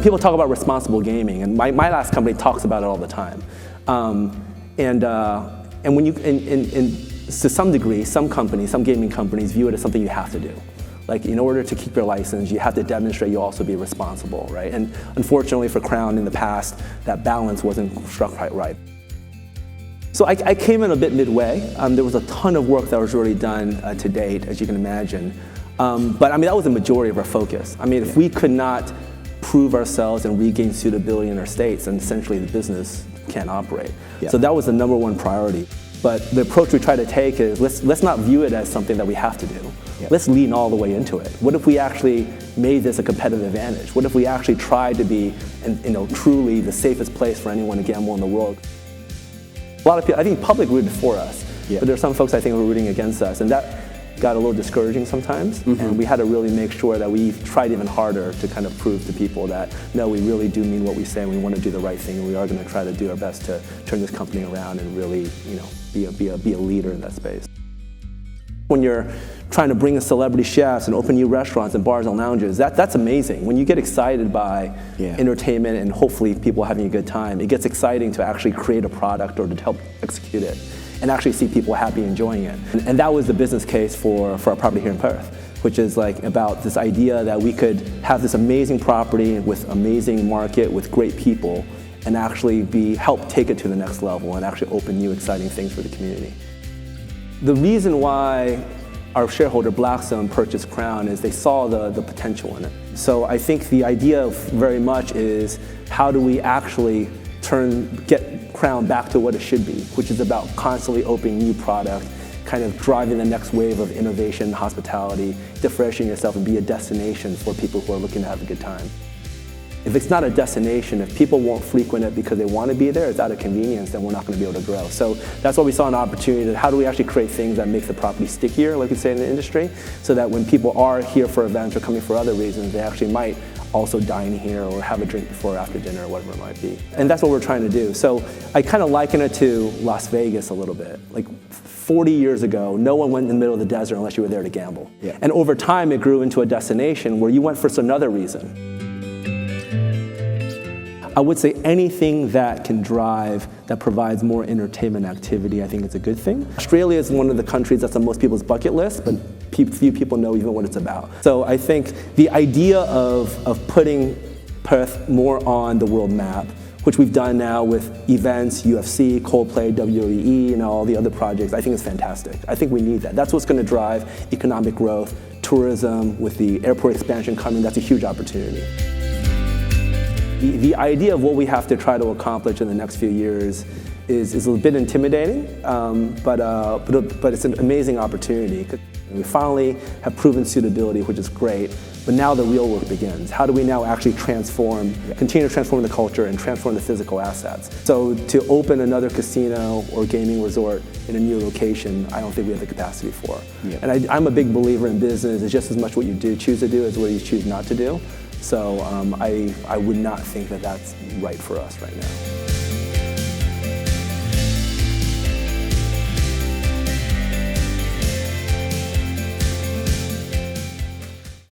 People talk about responsible gaming, and my last company talks about it all the time. And when you, to some degree, some gaming companies view it as something you have to do. Like, in order to keep your license, you have to demonstrate you'll also be responsible, right? And unfortunately for Crown in the past, that balance wasn't struck quite right. So I came in a bit midway. There was a ton of work that was already done to date, as you can imagine. But I mean, that was the majority of our focus. I mean, if we could not prove ourselves and regain suitability in our states, and essentially the business can't operate. Yeah. So that was the #1 priority. But the approach we try to take is let's not view it as something that we have to do. Yeah. Let's lean all the way into it. What if we actually made this a competitive advantage? What if we actually tried to be, truly the safest place for anyone to gamble in the world? A lot of people, I think, public rooted for us, yeah. But there are some folks I think who are rooting against us, and that got a little discouraging sometimes, and we had to really make sure that we tried even harder to kind of prove to people that, no, we really do mean what we say, and we want to do the right thing, and we are going to try to do our best to turn this company around and really, be a leader in that space. When you're trying to bring in celebrity chefs and open new restaurants and bars and lounges, that's amazing. When you get excited by entertainment and hopefully people having a good time, it gets exciting to actually create a product or to help execute it, and actually see people happy enjoying it. And that was the business case for our property here in Perth, which is like about this idea that we could have this amazing property with amazing market, with great people, and actually help take it to the next level and actually open new exciting things for the community. The reason why our shareholder Blackstone purchased Crown is they saw the potential in it. So I think the idea very much is, how do we actually get Crown back to what it should be, which is about constantly opening new product, kind of driving the next wave of innovation, hospitality, differentiating yourself and be a destination for people who are looking to have a good time. If it's not a destination, if people won't frequent it because they want to be there, it's out of convenience, then we're not going to be able to grow. So that's why we saw an opportunity to how do we actually create things that make the property stickier, like we say in the industry, so that when people are here for events or coming for other reasons, they actually might also dine here or have a drink before or after dinner or whatever it might be. And that's what we're trying to do. So I kind of liken it to Las Vegas a little bit. Like 40 years ago, no one went in the middle of the desert unless you were there to gamble. Yeah. And over time, it grew into a destination where you went for another reason. I would say anything that can drive, that provides more entertainment activity, I think it's a good thing. Australia is one of the countries that's on most people's bucket list, but few people know even what it's about. So I think the idea of putting Perth more on the world map, which we've done now with events, UFC, Coldplay, WWE, and all the other projects, I think is fantastic. I think we need that. That's what's going to drive economic growth, tourism, with the airport expansion coming, that's a huge opportunity. The idea of what we have to try to accomplish in the next few years is a bit intimidating, but it's an amazing opportunity. We finally have proven suitability, which is great, but now the real work begins. How do we now actually continue to transform the culture and transform the physical assets? So to open another casino or gaming resort in a new location, I don't think we have the capacity for. Yeah. And I'm a big believer in business. It's just as much what you choose to do as what you choose not to do. So I would not think that that's right for us right now.